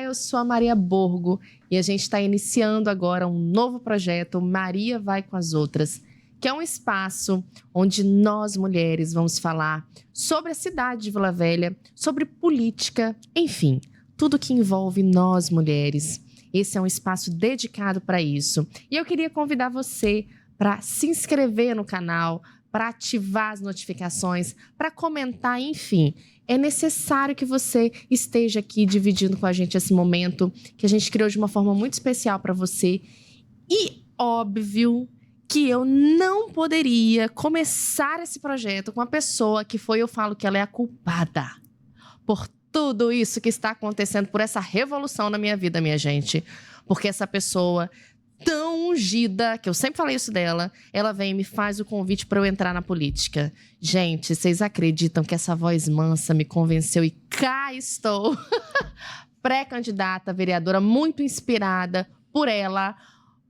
eu sou a Maria Borgo e a gente está iniciando agora um novo projeto, Maria Vai com as Outras, que é um espaço onde nós, mulheres, vamos falar sobre a cidade de Vila Velha, sobre política, enfim, tudo que envolve nós, mulheres. Esse é um espaço dedicado para isso. E eu queria convidar você para se inscrever no canal, para ativar as notificações, para comentar, enfim. É necessário que você esteja aqui dividindo com a gente esse momento que a gente criou de uma forma muito especial para você. E óbvio que eu não poderia começar esse projeto com uma pessoa que eu falo que ela é a culpada por tudo isso que está acontecendo, por essa revolução na minha vida, minha gente. Porque essa pessoa tão ungida, que eu sempre falei isso dela, ela vem e me faz o convite para eu entrar na política. Gente, vocês acreditam que essa voz mansa me convenceu e cá estou, pré-candidata a vereadora, muito inspirada por ela,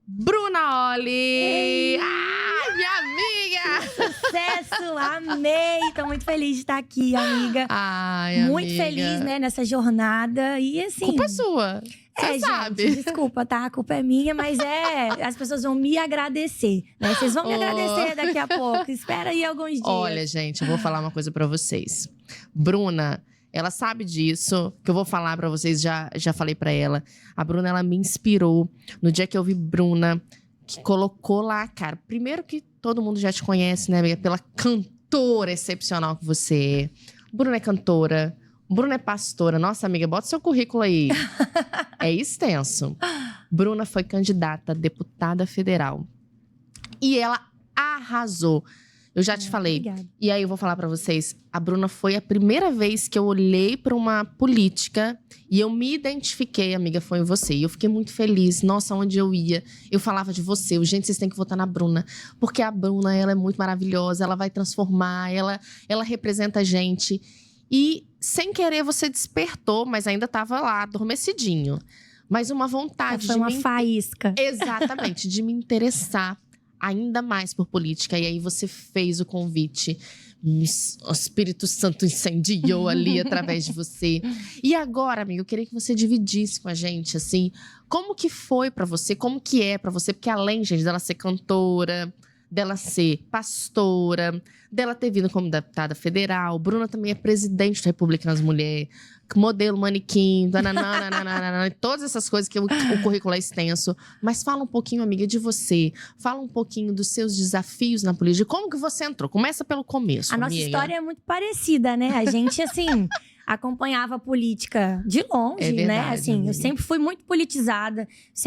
Bruna Olli! Ai, minha amiga! Sucesso! Amei! Tô muito feliz de estar aqui, amiga. Ai, muito amiga. feliz, né, nessa jornada. E assim... Culpa sua. Você sabe. Gente, desculpa, tá? A culpa é minha, mas as pessoas vão me agradecer, né? Vocês vão me agradecer daqui a pouco. Espera aí alguns dias. Olha, gente, eu vou falar uma coisa pra vocês. Bruna, ela sabe disso, que eu vou falar pra vocês, já falei pra ela. A Bruna, ela me inspirou no dia que eu vi Bruna, que colocou lá, cara. Primeiro que todo mundo já te conhece, né, amiga? Pela cantora excepcional que você é. Bruna é cantora. Bruna é pastora. Nossa, amiga, bota seu currículo aí. É extenso. Bruna foi candidata a deputada federal. E ela arrasou. Eu já te falei. Obrigada. E aí eu vou falar pra vocês. A Bruna foi a primeira vez que eu olhei pra uma política e eu me identifiquei, amiga, foi em você. E eu fiquei muito feliz. Nossa, onde eu ia, eu falava de você. Gente, vocês têm que votar na Bruna. Porque a Bruna, ela é muito maravilhosa. Ela vai transformar. Ela representa a gente. E, sem querer, você despertou, mas ainda estava lá, adormecidinho. Mas uma vontade Foi uma faísca. Exatamente, de me interessar ainda mais por política. E aí você fez o convite. O Espírito Santo incendiou ali através de você. E agora, amiga, eu queria que você dividisse com a gente, assim, como que foi pra você, como que é pra você. Porque além, gente, dela ser cantora, dela ser pastora, dela ter vindo como deputada federal. Bruna também é presidente da República das Mulheres, modelo manequim, todas essas coisas que o currículo é extenso. Mas fala um pouquinho, amiga, de você. Fala um pouquinho dos seus desafios na política. Como que você entrou? Começa pelo começo, A nossa amiga. história é muito parecida, né? A gente, assim, acompanhava a política de longe, É verdade, né? Assim, amiga. eu sempre fui muito politizada.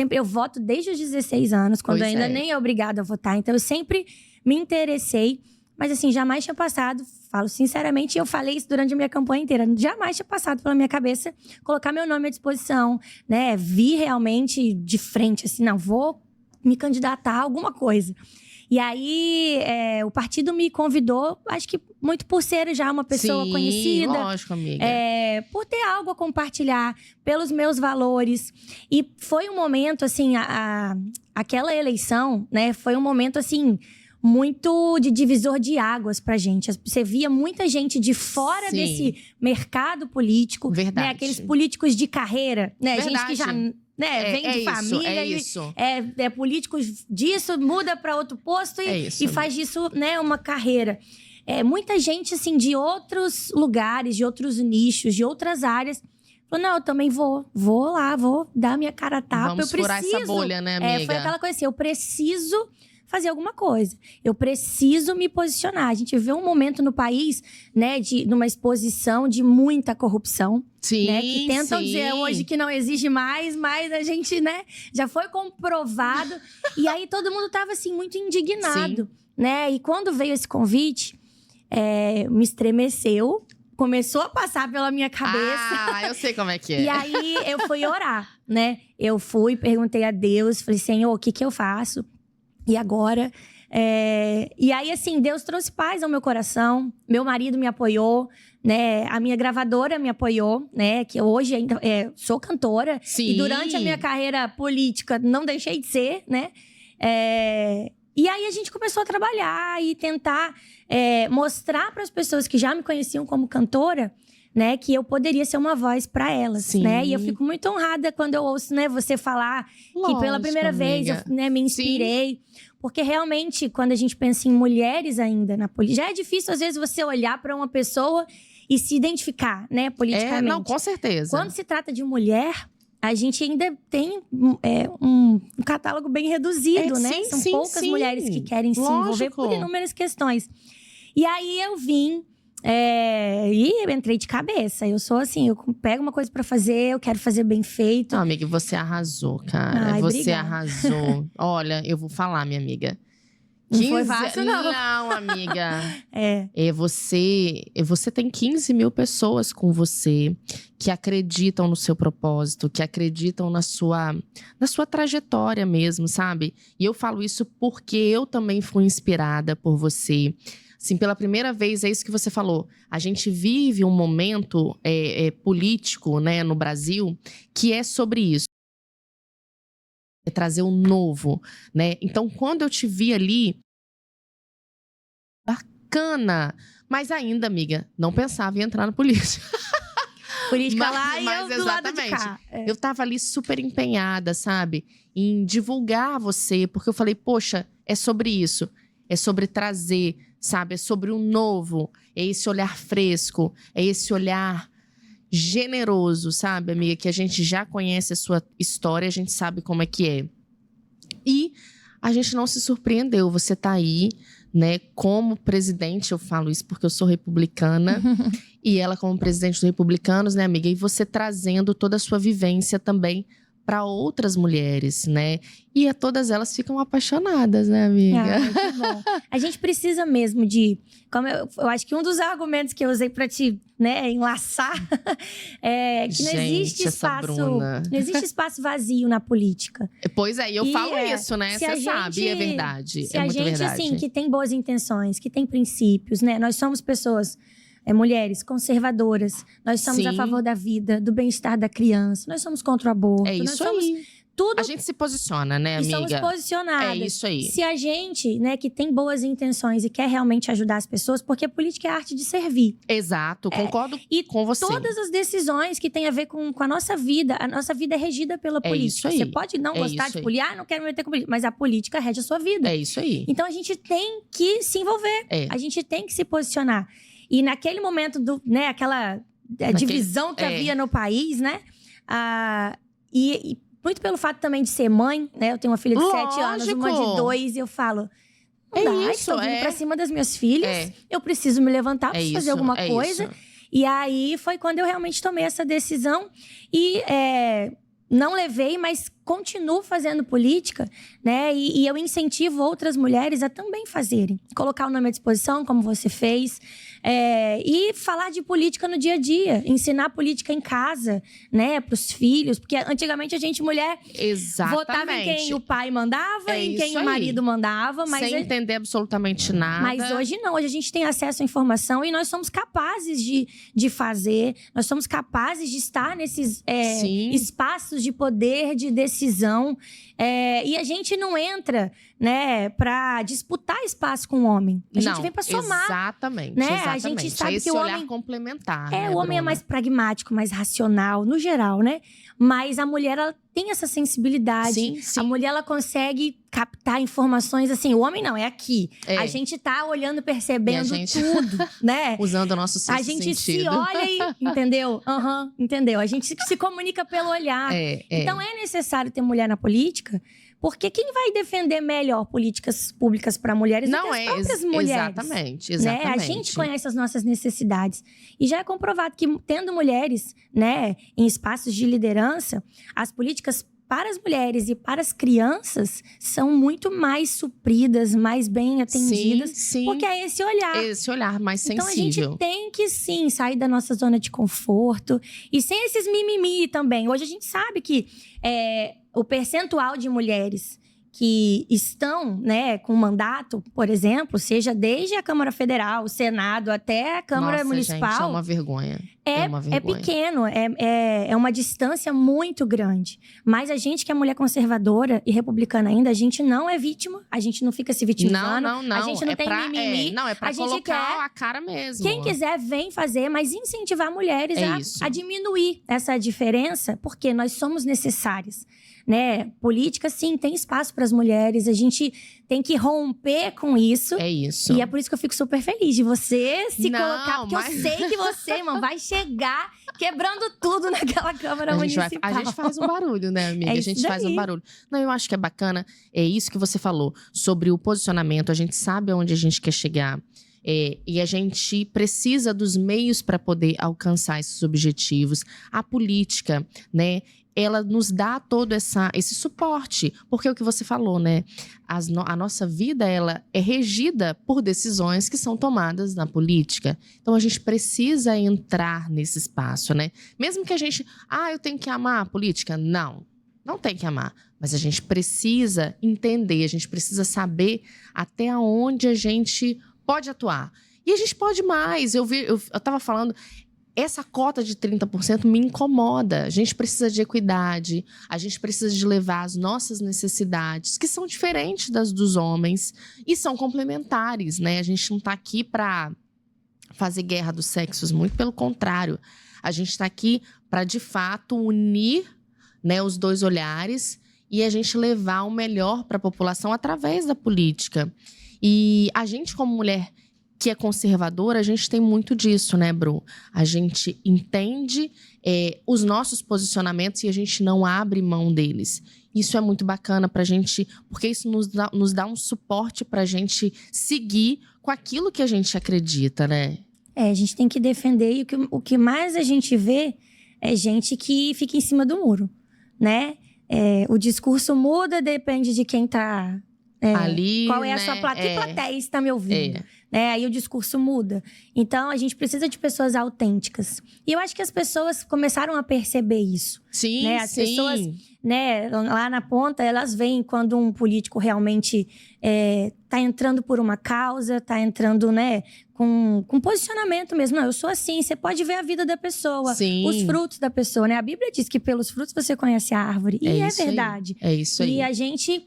Eu voto desde os 16 anos, quando Pois ainda é. nem é obrigada a votar. Então, eu sempre me interessei. Mas, assim, jamais tinha passado, falo sinceramente, e eu falei isso durante a minha campanha inteira. Jamais tinha passado pela minha cabeça colocar meu nome à disposição, né? Vi realmente de frente, assim, não, vou me candidatar a alguma coisa. E aí, o partido me convidou, acho que muito por ser já uma pessoa Sim, conhecida. lógico, amiga. Por ter algo a compartilhar, pelos meus valores. E foi um momento, assim, aquela eleição, né? Foi um momento, assim, muito de divisor de águas pra gente. Você via muita gente de fora Sim. desse mercado político. Verdade. Né? Aqueles políticos de carreira, né? Verdade. Gente que já... Né, vem de família É e isso. é políticos disso, muda para outro posto isso, e faz disso, né, uma carreira. Muita gente, assim, de outros lugares, de outros nichos, de outras áreas, falou, não, eu também vou lá, vou dar minha cara a tapa. Vamos eu preciso, furar essa bolha, né, amiga? Foi aquela coisa assim, eu preciso fazer alguma coisa. Eu preciso me posicionar. A gente vê um momento no país, né, numa exposição de muita corrupção. Sim, Né, que tentam sim. dizer hoje que não existe mais, mas a gente, né, já foi comprovado. E aí todo mundo tava, assim, muito indignado, né? E quando veio esse convite, me estremeceu. Começou a passar pela minha cabeça. Ah, eu sei como é que é. E aí eu fui orar, né? Eu fui, perguntei a Deus, falei, Senhor, o que eu faço? E agora? E aí, assim, Deus trouxe paz ao meu coração. Meu marido me apoiou, né? A minha gravadora me apoiou, né? Que hoje ainda sou cantora. Sim. E durante a minha carreira política, não deixei de ser, né? E aí, a gente começou a trabalhar e tentar mostrar para as pessoas que já me conheciam como cantora né, que eu poderia ser uma voz para elas, Sim. né? E eu fico muito honrada quando eu ouço, né, você falar que pela primeira vez eu, né, me inspirei. Porque realmente, quando a gente pensa em mulheres ainda na política, já é difícil às vezes você olhar para uma pessoa e se identificar, né, politicamente. Não, com certeza. Quando se trata de mulher, a gente ainda tem um catálogo bem reduzido, né? São poucas mulheres que querem se envolver por inúmeras questões. E aí eu vim e entrei de cabeça. Eu sou assim, eu pego uma coisa pra fazer, eu quero fazer bem feito. Não, amiga, você arrasou, cara. Você obrigada. Arrasou. Olha, eu vou falar, minha amiga. Não foi fácil, não. Não, amiga. Você tem 15 mil pessoas com você que acreditam no seu propósito, que acreditam na sua trajetória mesmo, sabe? E eu falo isso porque eu também fui inspirada por você. Assim, pela primeira vez, é isso que você falou. A gente vive um momento político, né, no Brasil, que é sobre isso. É trazer o novo, né? Então, quando eu te vi ali, bacana. Mas ainda, amiga, não pensava em entrar na política. Política lá e eu do lado de cá. Eu tava ali super empenhada, sabe? Em divulgar você, porque eu falei, poxa, é sobre isso. É sobre trazer, sabe? É sobre o novo. É esse olhar fresco. É esse olhar generoso, sabe, amiga? Que a gente já conhece a sua história, a gente sabe como é que é. E a gente não se surpreendeu. Você tá aí, né, como presidente, eu falo isso porque eu sou republicana, e ela como presidente dos republicanos, né, amiga? E você trazendo toda a sua vivência também para outras mulheres, né? E todas elas ficam apaixonadas, né, amiga? Que bom. A gente precisa mesmo de... Como eu acho que um dos argumentos que eu usei para te, né, enlaçar é que não existe espaço... Não existe espaço vazio na política. Pois é, eu falo isso, né? Você sabe, é verdade. Se a gente, assim, que tem boas intenções, que tem princípios, né? Nós somos pessoas... mulheres conservadoras, nós somos a favor da vida, do bem-estar da criança, nós somos contra o aborto. É isso nós somos aí. Tudo... A gente se posiciona, né, amiga? E somos posicionadas. É isso aí. Se a gente, né, que tem boas intenções e quer realmente ajudar as pessoas, porque política é a arte de servir. Exato, concordo com você. E todas as decisões que têm a ver com a nossa vida é regida pela política. Isso aí. Você pode não gostar de política, não quero me meter com política, mas a política rege a sua vida. É isso aí. Então a gente tem que se envolver, a gente tem que se posicionar. E naquele momento, aquela divisão que havia no país, né? E muito pelo fato também de ser mãe, né? Eu tenho uma filha de 7 anos, uma de 2, e eu falo... Estou vindo pra cima das minhas filhas, eu preciso me levantar, preciso fazer alguma coisa. Isso. E aí, foi quando eu realmente tomei essa decisão. E não levei, mas continuo fazendo política, né? E eu incentivo outras mulheres a também fazerem. Colocar o nome à disposição, como você fez. E falar de política no dia a dia. Ensinar política em casa, né? Pros filhos. Porque antigamente a gente, mulher, votava em quem o pai mandava, em quem o marido mandava. Mas sem entender absolutamente nada. Mas hoje não. Hoje a gente tem acesso à informação e nós somos capazes de fazer. Nós somos capazes de estar nesses espaços de poder, de decisão. E a gente não entra, né, pra disputar espaço com o homem. A gente vem pra somar. Exatamente, né? exatamente. A gente sabe esse que o olhar homem complementar, né, o homem Bruna? é mais pragmático, mais racional, no geral, né? Mas a mulher, ela tem essa sensibilidade. Sim. A mulher, ela consegue captar informações assim. O homem não, é aqui. A gente tá olhando, percebendo tudo, né? Usando o nosso sentido. A gente se olha e... Entendeu? Entendeu? A gente se comunica pelo olhar. Então, é necessário ter mulher na política, porque quem vai defender melhor políticas públicas para mulheres do que as próprias mulheres? Exatamente. Né? A gente conhece as nossas necessidades. E já é comprovado que, tendo mulheres, né, em espaços de liderança, as políticas para as mulheres e para as crianças são muito mais supridas, mais bem atendidas. Sim. Porque é esse olhar. Esse olhar mais sensível. Então, a gente tem que, sim, sair da nossa zona de conforto. E sem esses mimimi também. Hoje a gente sabe que o percentual de mulheres que estão, né, com mandato, por exemplo, seja desde a Câmara Federal, o Senado, até a Câmara Municipal. Gente, é uma vergonha. uma É vergonha. pequeno, é uma distância muito grande. Mas a gente que é mulher conservadora e republicana ainda, a gente não é vítima, a gente não fica se vitimizando. Não. A gente não tem mimimi. Não, é pra a gente colocar quer, a cara mesmo. quem quiser, vem fazer, mas incentivar mulheres isso. a diminuir essa diferença, porque nós somos necessárias. Né? Política, sim, tem espaço para as mulheres. A gente tem que romper com isso. É isso. E é por isso que eu fico super feliz de você se Não, colocar. Porque mas- eu sei que você, irmão, vai chegar quebrando tudo naquela Câmara Municipal. A gente faz um barulho, né, amiga? É A isso gente faz um daí. barulho. Não, eu acho que é bacana. É isso que você falou sobre o posicionamento. A gente sabe aonde a gente quer chegar. E a gente precisa dos meios para poder alcançar esses objetivos. A política, né? Ela nos dá todo esse suporte. Porque é o que você falou, né? A nossa vida, ela é regida por decisões que são tomadas na política. Então, a gente precisa entrar nesse espaço, né? Mesmo que a gente... eu tenho que amar a política. Não tem que amar. Mas a gente precisa entender, a gente precisa saber até onde a gente pode atuar. E a gente pode mais. Eu tava falando... Essa cota de 30% me incomoda. A gente precisa de equidade, a gente precisa de levar as nossas necessidades, que são diferentes das dos homens e são complementares, né? A gente não tá aqui para fazer guerra dos sexos, muito pelo contrário. A gente está aqui para, de fato, unir, né, os dois olhares e a gente levar o melhor para a população através da política. E a gente, como mulher que é conservadora, a gente tem muito disso, né, Bru? A gente entende os nossos posicionamentos e a gente não abre mão deles. Isso é muito bacana pra gente, porque isso nos dá um suporte pra gente seguir com aquilo que a gente acredita, né? A gente tem que defender. E o que mais a gente vê é gente que fica em cima do muro, né? O discurso muda, depende de quem tá... ali, qual é a né? sua plateia? Que plateia está me ouvindo? Aí o discurso muda. Então, a gente precisa de pessoas autênticas. E eu acho que as pessoas começaram a perceber isso. Sim, né? As sim. pessoas, né, lá na ponta, elas veem quando um político realmente tá entrando por uma causa, tá entrando, né, com posicionamento mesmo. Não, eu sou assim. Você pode ver a vida da pessoa, Sim. os frutos da pessoa, né? A Bíblia diz que pelos frutos você conhece a árvore. E é isso aí. verdade. É isso aí. E a gente...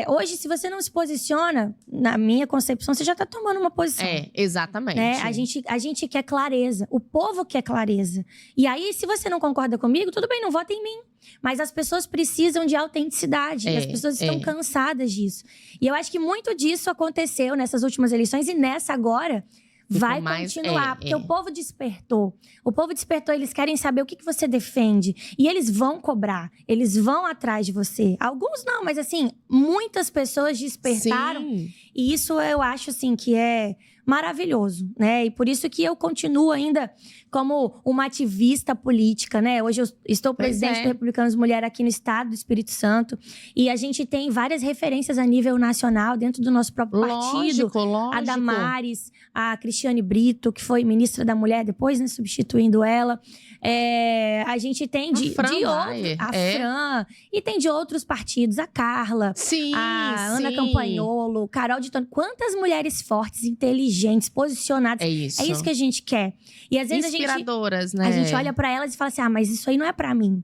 hoje, se você não se posiciona, na minha concepção, você já tá tomando uma posição. Exatamente. Né? A gente quer clareza. O povo quer clareza. E aí, se você não concorda comigo, tudo bem, não vota em mim. Mas as pessoas precisam de autenticidade. E as pessoas estão cansadas disso. E eu acho que muito disso aconteceu nessas últimas eleições. E nessa agora... vai continuar, porque o povo despertou. O povo despertou, eles querem saber o que você defende. E eles vão cobrar, eles vão atrás de você. Alguns não, mas assim, muitas pessoas despertaram. Sim. E isso eu acho, assim, que é maravilhoso, né? E por isso que eu continuo ainda como uma ativista política, né? Hoje eu estou presidente do Republicanos Mulher aqui no estado do Espírito Santo. E a gente tem várias referências a nível nacional dentro do nosso próprio partido. Lógico. A Damares, a Cristiane Brito, que foi ministra da Mulher depois, né? Substituindo ela. A gente tem de Fran outros... A Fran. E tem de outros partidos. A Carla. Sim, A Ana Campanholo. Carol de Tônia. Quantas mulheres fortes, inteligentes, posicionadas. É isso que a gente quer. E às vezes inspiradoras, né? A gente olha pra elas e fala assim, mas isso aí não é pra mim.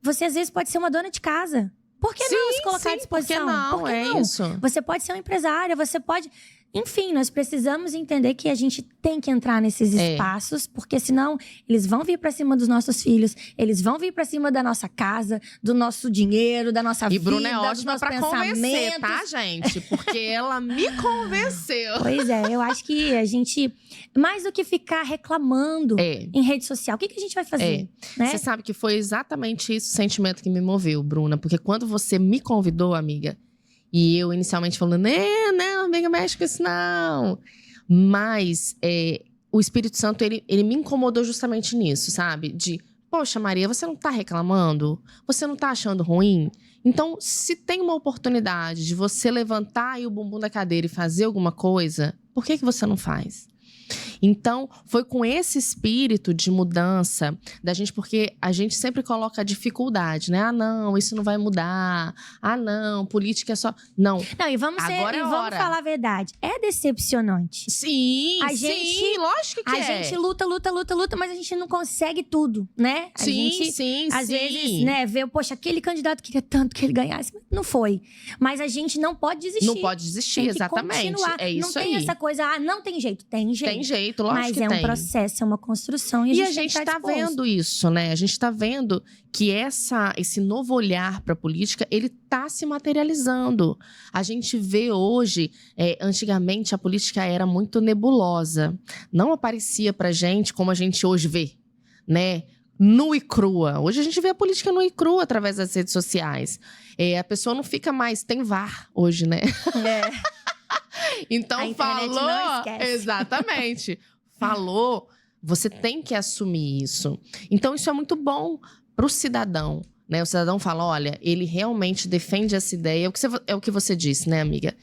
Você às vezes pode ser uma dona de casa. Por que não se colocar à disposição? Por que não? Isso. Você pode ser uma empresária, você pode... Enfim, nós precisamos entender que a gente tem que entrar nesses espaços, porque senão eles vão vir pra cima dos nossos filhos, eles vão vir pra cima da nossa casa, do nosso dinheiro, da nossa vida, Bruna é dos nossos pra convencer, tá, gente? Porque ela me convenceu. Pois é, eu acho que a gente... Mais do que ficar reclamando em rede social, o que a gente vai fazer? Né? Você sabe que foi exatamente esse o sentimento que me moveu, Bruna. Porque quando você me convidou, amiga... E eu inicialmente falando, não, amiga, mexe com isso não. Mas o Espírito Santo, ele me incomodou justamente nisso, sabe? De, poxa, Maria, você não tá reclamando? Você não tá achando ruim? Então, se tem uma oportunidade de você levantar aí o bumbum da cadeira e fazer alguma coisa, por que você não faz? Então, foi com esse espírito de mudança da gente, porque a gente sempre coloca a dificuldade, né? Ah, não, isso não vai mudar. Ah, não, política é só… Não. Não, e vamos falar a verdade. É decepcionante. Sim, sim, lógico que a gente luta, mas a gente não consegue tudo, né? A gente, às vezes, né, vê, poxa, aquele candidato queria tanto que ele ganhasse, mas não foi. Mas a gente não pode desistir. Não pode desistir, tem que exatamente. Continuar. É isso não tem aí. essa coisa, não tem jeito. Tem jeito. Tem jeito, lógico mas que tem. Mas é um processo, é uma construção e a gente tá vendo isso, né? A gente tá vendo que esse novo olhar para a política, ele tá se materializando. A gente vê hoje, antigamente a política era muito nebulosa. Não aparecia pra gente como a gente hoje vê, né? Nua e crua. Hoje a gente vê a política nua e crua através das redes sociais. A pessoa não fica mais… Tem VAR hoje, né? Então a falou… não esquece. Exatamente. Falou… Você tem que assumir isso. Então, isso é muito bom para o cidadão, né? O cidadão fala, olha, ele realmente defende essa ideia. É o que você disse, né, amiga?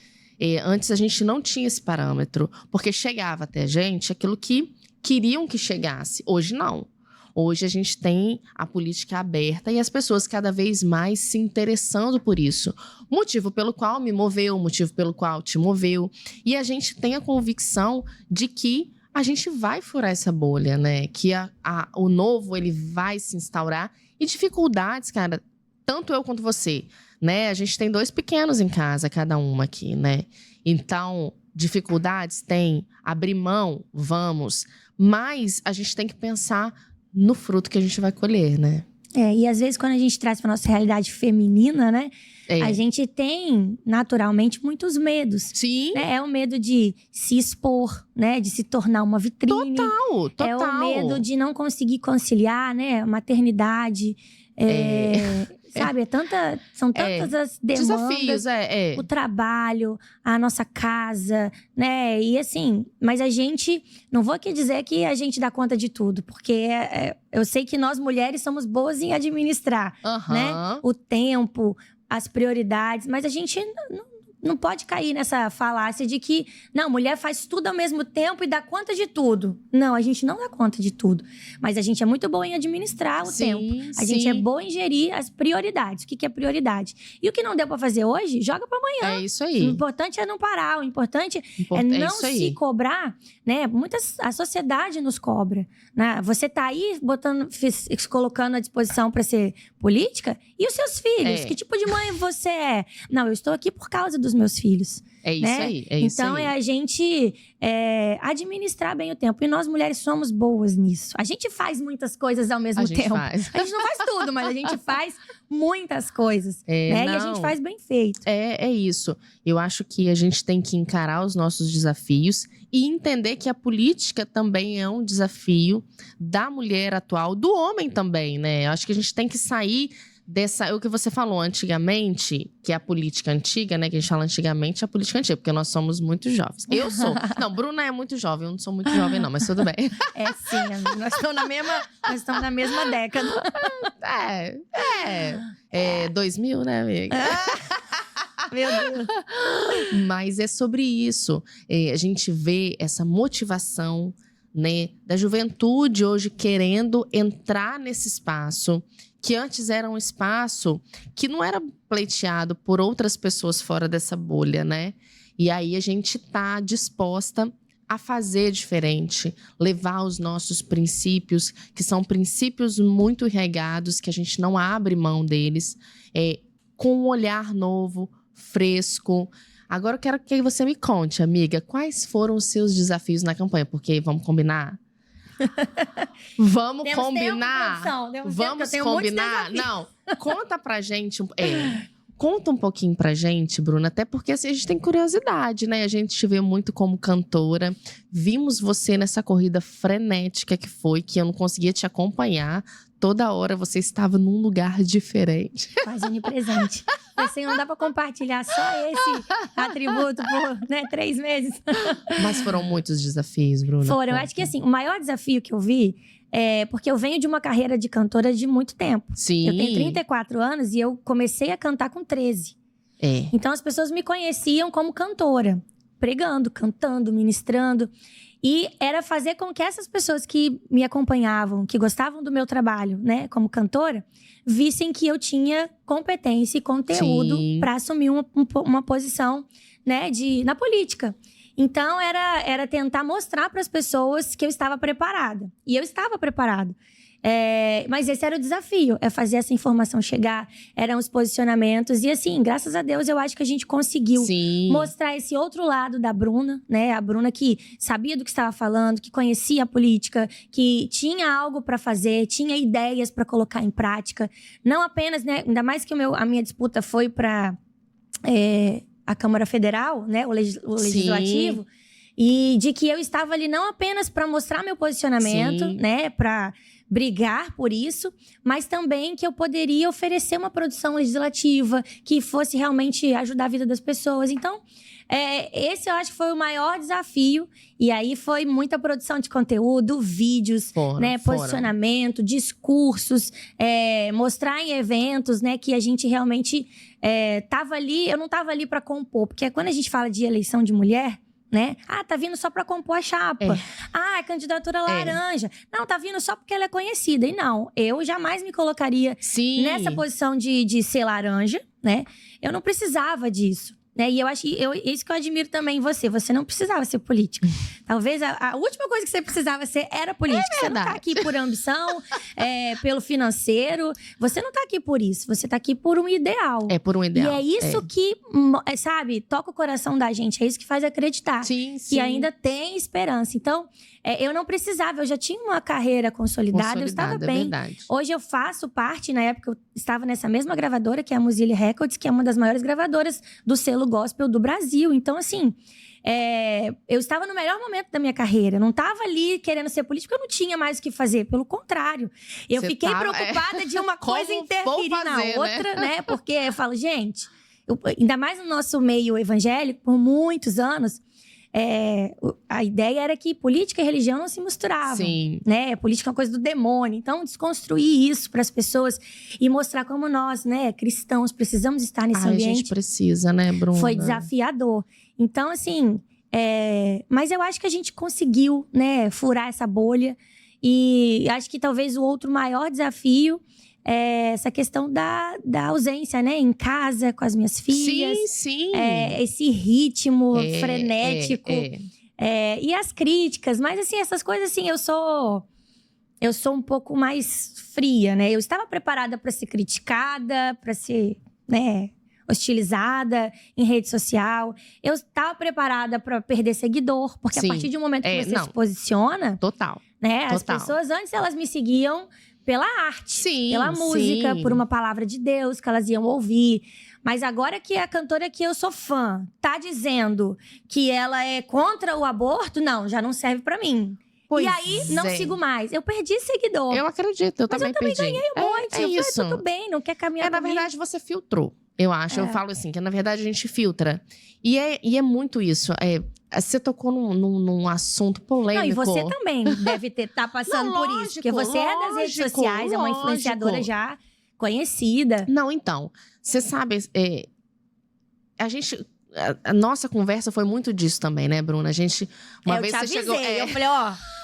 Antes a gente não tinha esse parâmetro, porque chegava até a gente aquilo que queriam que chegasse. Hoje, não. Hoje a gente tem a política aberta e as pessoas cada vez mais se interessando por isso. Motivo pelo qual me moveu, motivo pelo qual te moveu. E a gente tem a convicção de que a gente vai furar essa bolha, né? Que o novo, ele vai se instaurar. E dificuldades, cara, tanto eu quanto você, né? A gente tem 2 pequenos em casa, cada uma aqui, né? Então, dificuldades tem, abrir mão, vamos. Mas a gente tem que pensar no fruto que a gente vai colher, né? E às vezes quando a gente traz para nossa realidade feminina, né? A gente tem, naturalmente, muitos medos. Sim. Né? É o medo de se expor, né? De se tornar uma vitrine. Total. É o medo de não conseguir conciliar, né? Maternidade. Sabe? São tantas as demandas. Desafios, O trabalho, a nossa casa, né? E assim, mas a gente… Não vou aqui dizer que a gente dá conta de tudo. Porque eu sei que nós, mulheres, somos boas em administrar, né? O tempo… as prioridades, mas a gente não pode cair nessa falácia de que, não, mulher faz tudo ao mesmo tempo e dá conta de tudo. Não, a gente não dá conta de tudo. Mas a gente é muito boa em administrar o tempo. A gente é boa em gerir as prioridades. O que é prioridade? E o que não deu pra fazer hoje, joga pra amanhã. É isso aí. O importante é não parar. O importante é não se cobrar, né? A sociedade nos cobra, né? Você tá aí colocando à disposição pra ser política? E os seus filhos? Que tipo de mãe você é? Não, eu estou aqui por causa dos meus filhos. É isso né? aí, é isso então, aí. é a gente administrar bem o tempo. E nós, mulheres, somos boas nisso. A gente faz muitas coisas ao mesmo tempo. A gente não faz tudo, mas a gente faz muitas coisas. Né? E a gente faz bem feito. É isso. Eu acho que a gente tem que encarar os nossos desafios e entender que a política também é um desafio da mulher atual, do homem também, né? Eu acho que a gente tem que sair o que você falou antigamente, que é a política antiga, né? Que a gente fala antigamente, a política antiga, porque nós somos muito jovens. Eu sou. Não, Bruna é muito jovem, eu não sou muito jovem, não, mas tudo bem. Sim, amiga. Nós estamos na mesma década. 2000, né, amiga? Meu Deus. Mas é sobre isso. A gente vê essa motivação, né, da juventude hoje querendo entrar nesse espaço que antes era um espaço que não era pleiteado por outras pessoas fora dessa bolha, né? E aí a gente tá disposta a fazer diferente, levar os nossos princípios, que são princípios muito regados, que a gente não abre mão deles, com um olhar novo, fresco. Agora eu quero que você me conte, amiga, quais foram os seus desafios na campanha? Porque, vamos combinar? Vamos combinar? Vamos combinar? Não, conta pra gente. Conta um pouquinho pra gente, Bruna, até porque assim, a gente tem curiosidade, né? A gente te vê muito como cantora. Vimos você nessa corrida frenética que foi, que eu não conseguia te acompanhar. Toda hora você estava num lugar diferente. Quase onipresente. Assim, não dá pra compartilhar só esse atributo por 3 meses. Mas foram muitos desafios, Bruna. Foram. Eu acho que assim, o maior desafio que eu vi é porque eu venho de uma carreira de cantora de muito tempo. Sim. Eu tenho 34 anos e eu comecei a cantar com 13. Então as pessoas me conheciam como cantora. Pregando, cantando, ministrando. E era fazer com que essas pessoas que me acompanhavam, que gostavam do meu trabalho, né, como cantora, vissem que eu tinha competência e conteúdo para assumir uma posição, né, na política. Então, era tentar mostrar para as pessoas que eu estava preparada. E eu estava preparada. Mas esse era o desafio, fazer essa informação chegar, eram os posicionamentos. E assim, graças a Deus, eu acho que a gente conseguiu mostrar esse outro lado da Bruna, né? A Bruna que sabia do que estava falando, que conhecia a política, que tinha algo para fazer, tinha ideias para colocar em prática. Não apenas, né? Ainda mais que a minha disputa foi para a Câmara Federal, né? O Legislativo. E de que eu estava ali não apenas para mostrar meu posicionamento, né? Para brigar por isso, mas também que eu poderia oferecer uma produção legislativa que fosse realmente ajudar a vida das pessoas. Então, esse eu acho que foi o maior desafio. E aí foi muita produção de conteúdo, vídeos, né, posicionamento, discursos, mostrar em eventos, né, que a gente realmente tava ali. Eu não tava ali para compor, porque quando a gente fala de eleição de mulher, né? Tá vindo só pra compor a chapa. É candidatura laranja. Não, tá vindo só porque ela é conhecida. E não, eu jamais me colocaria nessa posição de ser laranja, né? Eu não precisava disso. Né? E eu acho isso que eu admiro também em você. Você não precisava ser política. Talvez a última coisa que você precisava ser era política. Você não tá aqui por ambição, pelo financeiro. Você não tá aqui por isso. Você tá aqui por um ideal. Por um ideal. E é isso que, sabe, toca o coração da gente. É isso que faz acreditar que ainda tem esperança. Então, eu não precisava. Eu já tinha uma carreira consolidada. Eu estava bem. Hoje eu faço parte, na época eu estava nessa mesma gravadora, que é a Muzile Records, que é uma das maiores gravadoras do selo gospel do Brasil. Então, assim, eu estava no melhor momento da minha carreira. Eu não estava ali querendo ser política, eu não tinha mais o que fazer. Pelo contrário. Eu fiquei preocupada de uma coisa interferir na outra, né? Porque eu falo, gente, ainda mais no nosso meio evangélico, por muitos anos, a ideia era que política e religião não se misturavam. Né? Política é uma coisa do demônio. Então, desconstruir isso para as pessoas e mostrar como nós, né, cristãos, precisamos estar nesse ambiente. A gente precisa, né, Bruna? Foi desafiador. Então, assim, mas eu acho que a gente conseguiu, né, furar essa bolha. E acho que talvez o outro maior desafio essa questão da ausência, né? Em casa, com as minhas filhas. Esse ritmo frenético. E as críticas. Mas, assim, essas coisas, assim, eu sou um pouco mais fria, né? Eu estava preparada para ser criticada, para ser, né, hostilizada em rede social. Eu estava preparada para perder seguidor. Porque a partir de um momento que você se posiciona… Né? As pessoas, antes, elas me seguiam pela arte, pela música, por uma palavra de Deus que elas iam ouvir. Mas agora que a cantora que eu sou fã tá dizendo que ela é contra o aborto, não, já não serve pra mim. E aí, não sigo mais. Eu perdi seguidor. Eu acredito, eu também perdi. Mas eu também ganhei um monte. Eu isso. falei, tudo bem, não quer caminhar comigo. Na verdade, você filtrou. Eu acho, eu falo assim, que na verdade a gente filtra. E é muito isso. Você tocou num assunto polêmico. Não, e você também deve estar passando por isso. Porque você é das redes sociais, é uma influenciadora já conhecida. Não, então, você sabe, a nossa conversa foi muito disso também, né, Bruna? A gente, uma vez você chegou… Eu falei,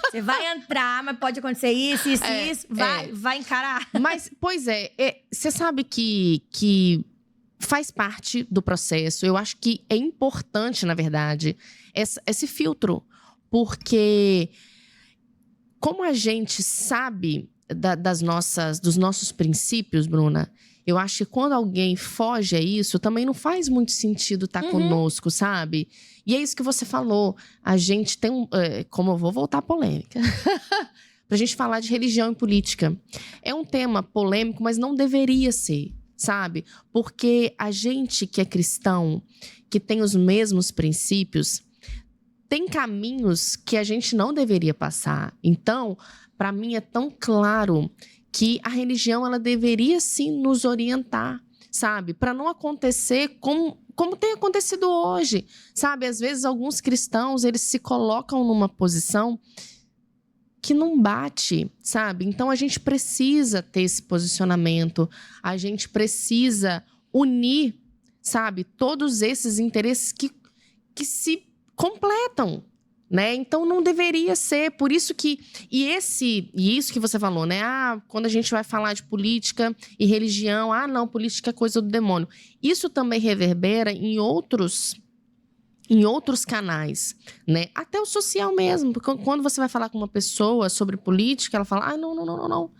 você vai entrar, mas pode acontecer isso, isso. Vai encarar. Mas, pois você sabe que faz parte do processo. Eu acho que é importante, na verdade, esse filtro. Porque como a gente sabe dos nossos princípios, Bruna, eu acho que quando alguém foge a isso, também não faz muito sentido estar conosco, sabe? E é isso que você falou. A gente tem como eu vou voltar à polêmica. Pra gente falar de religião e política. É um tema polêmico, mas não deveria ser. Sabe? Porque a gente que é cristão, que tem os mesmos princípios, tem caminhos que a gente não deveria passar. Então, para mim é tão claro que a religião ela deveria sim nos orientar, sabe? Para não acontecer como tem acontecido hoje, sabe? Às vezes alguns cristãos, eles se colocam numa posição que não bate, sabe? Então, a gente precisa ter esse posicionamento. A gente precisa unir, sabe? Todos esses interesses que se completam, né? Então não deveria ser. Por isso que e isso que você falou, né? Quando a gente vai falar de política e religião, não, política é coisa do demônio. Isso também reverbera em outros canais, né? Até o social mesmo, porque quando você vai falar com uma pessoa sobre política, ela fala: não.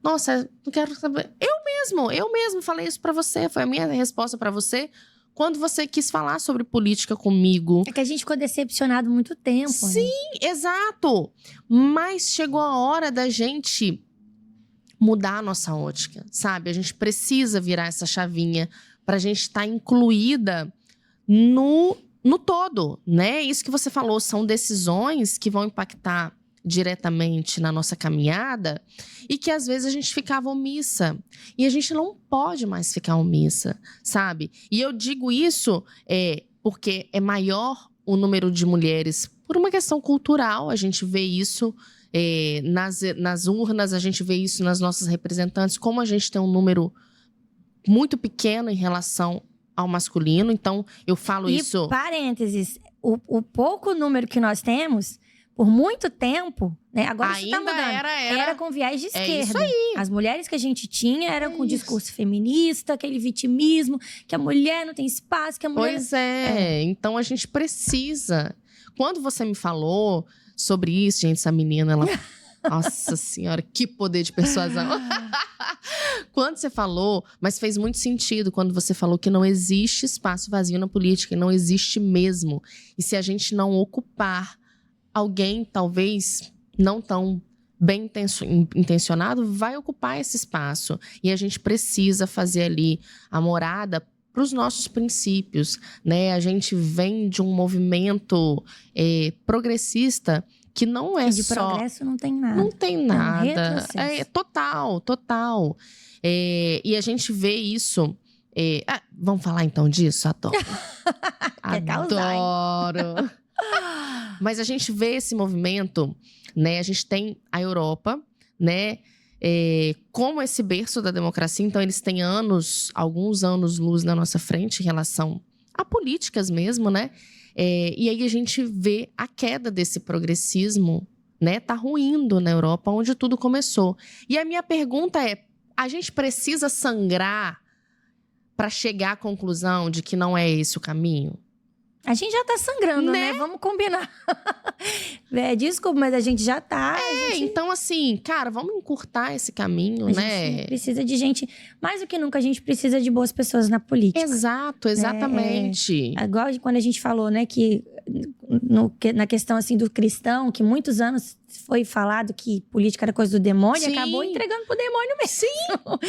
Nossa, não quero saber. Eu mesmo falei isso pra você, foi a minha resposta pra você. Quando você quis falar sobre política comigo. É que a gente ficou decepcionado muito tempo. Sim, né? Exato. Mas chegou a hora da gente mudar a nossa ótica, sabe? A gente precisa virar essa chavinha pra gente estar incluída no todo, né? Isso que você falou, são decisões que vão impactar diretamente na nossa caminhada e que às vezes a gente ficava omissa. E a gente não pode mais ficar omissa, sabe? E eu digo isso porque é maior o número de mulheres por uma questão cultural. A gente vê isso nas urnas, a gente vê isso nas nossas representantes, como a gente tem um número muito pequeno em relação ao masculino. Então, eu falo isso... E, parênteses, o pouco número que nós temos... Por muito tempo, né? Agora isso tá mudando. Era com viés de esquerda. Isso aí. As mulheres que a gente tinha eram com discurso feminista, aquele vitimismo, que a mulher não tem espaço, que a mulher... Pois então a gente precisa. Quando você me falou sobre isso, gente, essa menina, ela... Nossa senhora, que poder de persuasão. Quando você falou, mas fez muito sentido quando você falou que não existe espaço vazio na política, e não existe mesmo. E se a gente não ocupar alguém, talvez não tão bem intencionado, vai ocupar esse espaço. E a gente precisa fazer ali a morada para os nossos princípios, né? A gente vem de um movimento progressista que não é de só... progresso não tem nada. Não tem nada. É um retrocesso. Total. E a gente vê isso... vamos falar então disso? Adoro. Adoro. Mas a gente vê esse movimento, né? A gente tem a Europa, né? Como esse berço da democracia. Então, eles têm alguns anos-luz na nossa frente em relação a políticas mesmo, né? E aí a gente vê a queda desse progressismo, né? Tá ruindo na Europa, onde tudo começou. E a minha pergunta é: a gente precisa sangrar para chegar à conclusão de que não é esse o caminho? A gente já tá sangrando, né? Vamos combinar. Desculpa, mas a gente já tá. Então assim, cara, vamos encurtar esse caminho, a né? gente precisa de gente... Mais do que nunca, a gente precisa de boas pessoas na política. Exato, exatamente. Igual quando a gente falou, né, que na questão, assim, do cristão, que muitos anos foi falado que política era coisa do demônio, Sim. acabou entregando pro demônio mesmo. Sim,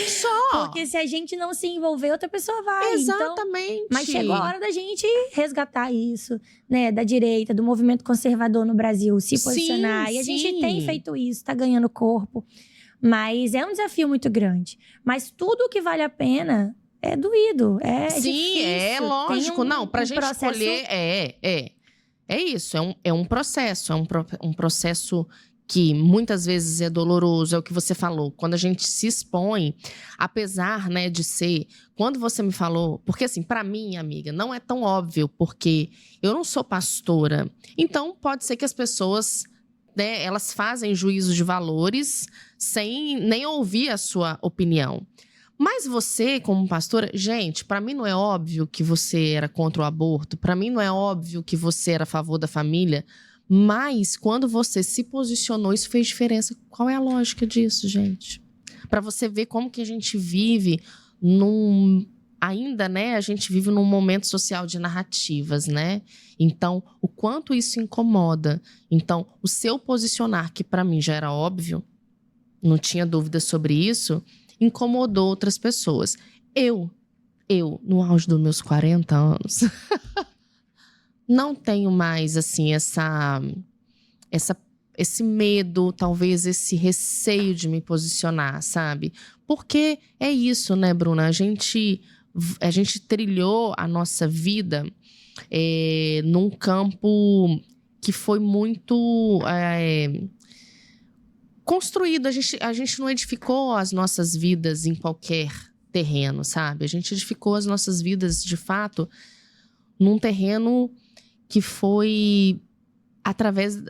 só. Porque se a gente não se envolver, outra pessoa vai. Exatamente. Então, mas chegou a hora da gente resgatar isso, né? Da direita, do movimento conservador no Brasil, se posicionar. E a gente tem feito isso, tá ganhando corpo. Mas é um desafio muito grande. Mas tudo que vale a pena é doído, Sim, difícil. Lógico. Não, pra gente processo... escolher, é isso, é um processo. É um processo que muitas vezes é doloroso, é o que você falou. Quando a gente se expõe, apesar, né, de ser... Quando você me falou... Porque assim, pra mim, amiga, não é tão óbvio, porque eu não sou pastora. Então, pode ser que as pessoas, né, elas fazem juízo de valores sem nem ouvir a sua opinião. Mas você, como pastora... Gente, pra mim não é óbvio que você era contra o aborto. Pra mim não é óbvio que você era a favor da família. Mas, quando você se posicionou, isso fez diferença. Qual é a lógica disso, gente? Pra você ver como que a gente vive ainda, né? A gente vive num momento social de narrativas, né? Então, o quanto isso incomoda. Então, o seu posicionar, que pra mim já era óbvio, não tinha dúvida sobre isso, incomodou outras pessoas. Eu, no auge dos meus 40 anos... não tenho mais, assim, esse medo, talvez esse receio de me posicionar, sabe? Porque é isso, né, Bruna? A gente trilhou a nossa vida num campo que foi muito construído. A gente não edificou as nossas vidas em qualquer terreno, sabe? A gente edificou as nossas vidas, de fato, num terreno que foi através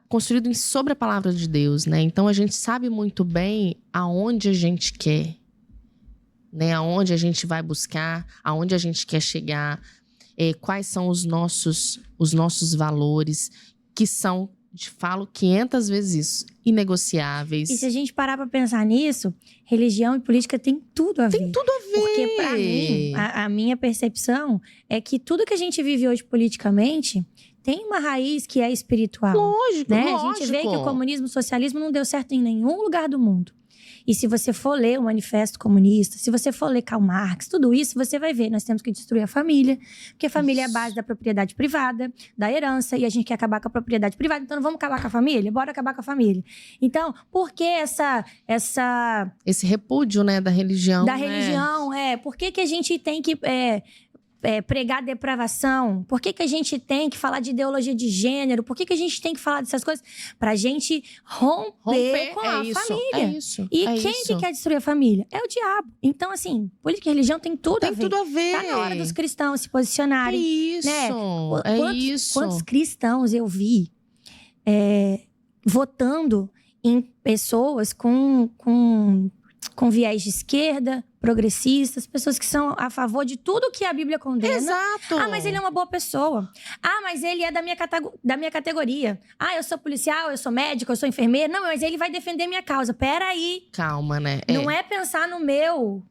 construído sobre a palavra de Deus, né? Então a gente sabe muito bem aonde a gente quer, né? Aonde a gente vai buscar, aonde a gente quer chegar, quais são os nossos valores, que são, te falo 500 vezes isso, inegociáveis. E se a gente parar pra pensar nisso, religião e política tem tudo a ver. Tem tudo a ver. Porque pra mim, a minha percepção é que tudo que a gente vive hoje politicamente tem uma raiz que é espiritual. Lógico, né? lógico. A gente vê que o comunismo e o socialismo não deu certo em nenhum lugar do mundo. E se você for ler o Manifesto Comunista, se você for ler Karl Marx, tudo isso, você vai ver, nós temos que destruir a família, porque a família é a base da propriedade privada, da herança, e a gente quer acabar com a propriedade privada, então não vamos acabar com a família? Bora acabar com a família. Então, por que esse repúdio, né, da religião? Da religião, Por que a gente tem que pregar depravação? Por que a gente tem que falar de ideologia de gênero? Por que a gente tem que falar dessas coisas? Pra gente romper com a família. É isso. E quem que quer destruir a família? É o diabo. Então, assim, política e religião tem tudo a ver. Tem tudo a ver. Tá na hora dos cristãos se posicionarem. É isso. Né? Quantos cristãos eu vi votando em pessoas com viés de esquerda, progressistas, pessoas que são a favor de tudo que a Bíblia condena. Exato. Ah, mas ele é uma boa pessoa. Ah, mas ele é da minha categoria. Ah, eu sou policial, eu sou médico, eu sou enfermeira. Não, mas ele vai defender minha causa. Peraí. Calma, né? Não é pensar no meu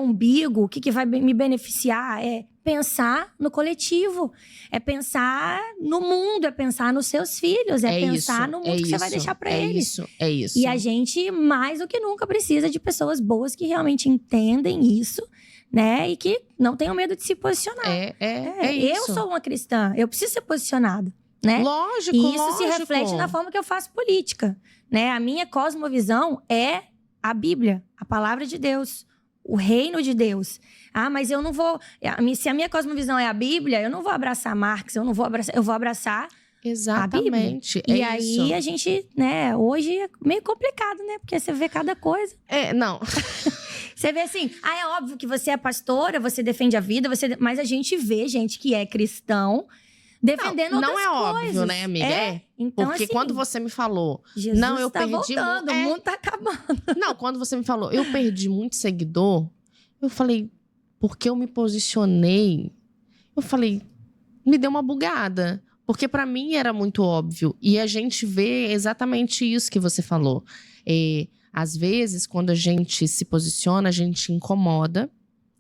umbigo, o que vai me beneficiar. É pensar no coletivo. É pensar no mundo, é pensar nos seus filhos. Pensar no mundo que você vai deixar pra eles. É isso. E a gente, mais do que nunca, precisa de pessoas boas que realmente entendem isso, né? E que não tenham medo de se posicionar. Isso. Eu sou uma cristã, eu preciso ser posicionada, né? Lógico, E isso se reflete na forma que eu faço política, né? A minha cosmovisão é a Bíblia, a palavra de Deus, o reino de Deus. Ah, mas eu não vou... Se a minha cosmovisão é a Bíblia, eu não vou abraçar Marx, eu vou abraçar exatamente. a Bíblia. E aí a gente, né, hoje é meio complicado, né? Porque você vê cada coisa. Não. Você vê assim, é óbvio que você é pastora, você defende a vida, mas a gente vê gente que é cristão defendendo outras coisas. Não é óbvio, né, amiga? Então, porque assim, quando você me falou... Jesus eu perdi voltando, o mundo tá acabando. Não, quando você me falou, eu perdi muito seguidor, eu falei, porque eu me posicionei, eu falei, me deu uma bugada. Porque pra mim era muito óbvio. E a gente vê exatamente isso que você falou. Às vezes, quando a gente se posiciona, a gente incomoda,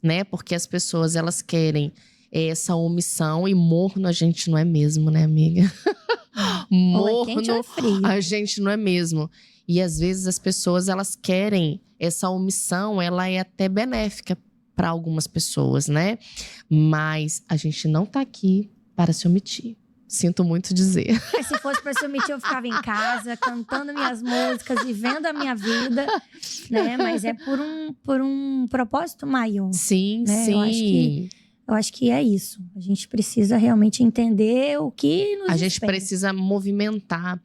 né? Porque as pessoas, elas querem essa omissão. E morno a gente não é mesmo, né, amiga? Morno quente ou frio? A gente não é mesmo. E às vezes as pessoas, elas querem essa omissão, ela é até benéfica para algumas pessoas, né? Mas a gente não tá aqui para se omitir. Sinto muito dizer. Se fosse para se omitir, eu ficava em casa, cantando minhas músicas, vivendo a minha vida, né? Mas é por um propósito maior. Sim, né? sim. Eu acho que é isso. A gente precisa realmente entender o que nos A gente precisa movimentar,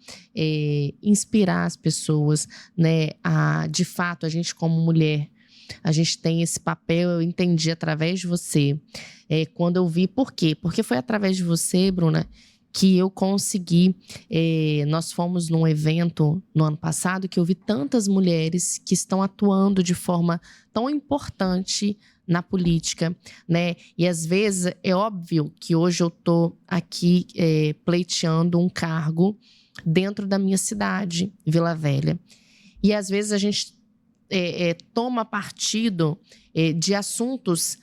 inspirar as pessoas, né? De fato, a gente como mulher, a gente tem esse papel, eu entendi através de você. Quando eu vi, por quê? Porque foi através de você, Bruna, que eu consegui. Nós fomos num evento no ano passado que eu vi tantas mulheres que estão atuando de forma tão importante na política, né? E às vezes é óbvio que hoje eu tô aqui pleiteando um cargo dentro da minha cidade, Vila Velha. E às vezes a gente toma partido de assuntos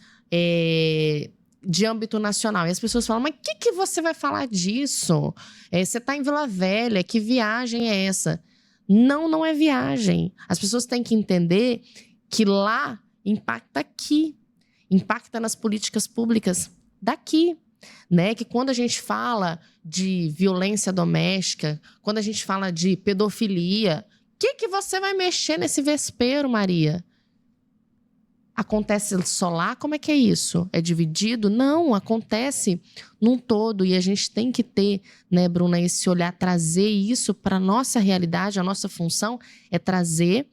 de âmbito nacional. E as pessoas falam, mas o que você vai falar disso? Você tá em Vila Velha, que viagem é essa? Não é viagem. As pessoas têm que entender que lá impacta aqui. Impacta nas políticas públicas daqui. Né? Que quando a gente fala de violência doméstica, quando a gente fala de pedofilia, o que você vai mexer nesse vespeiro, Maria? Acontece só lá? Como é que é isso? É dividido? Não, acontece num todo. E a gente tem que ter, né, Bruna, esse olhar, trazer isso para a nossa realidade. A nossa função é trazer